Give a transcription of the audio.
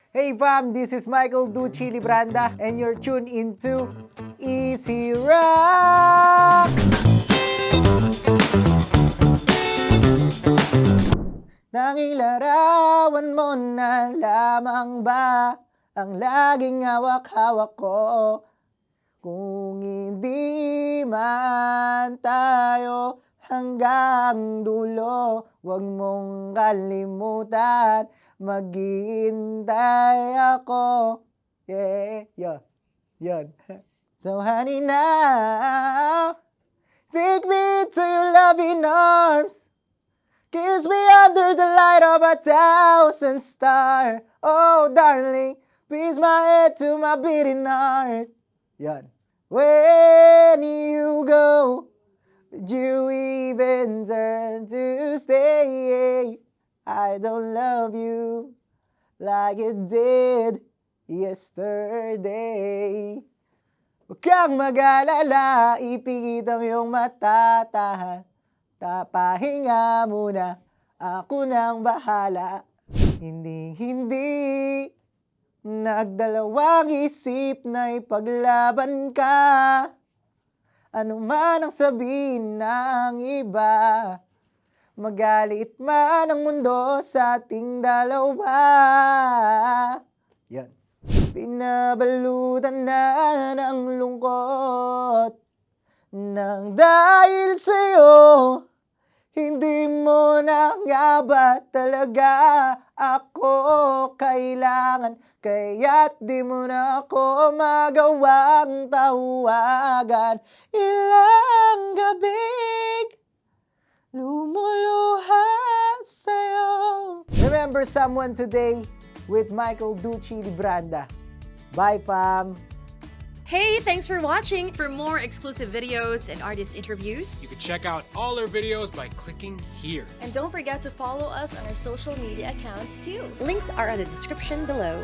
Hey fam, this is Michael Ducci Libranda and you're tuned into Easy Rock! Tanging larawan mo na lamang ba ang laging hawak-hawak ko? Kung hindi man tayo hanggang dulo, huwag mong kalimutan, maghihintay ako. Yeah, yun. So honey now, take me to your loving arms. Kiss me under the light of 1,000 stars. Oh darling, please my head to my beating heart. Yan. When you go, did you even turn to stay? I don't love you like you did yesterday. Huwag kang mag-alala, ipikit ang iyong mata, tapahinga muna, ako nang bahala. Hindi nagdalawang isip na ipaglaban ka. Ano man ang sabihin ng iba, magalit man ang mundo sa ating dalawa. Yan. Pinabalutan na ng lungkot nang dahil sa'yo, hindi mo na nga ba talaga ako kailangan? Kaya't di mo na ako magawang tawagan. Ilang gabing lumuluha sa'yo. Remember someone today with Michael Ducci Libranda. Bye, fam! Hey, thanks for watching! For more exclusive videos and artist interviews, You can check out all our videos by clicking here. And don't forget to follow us on our social media accounts too. Links are in the description below.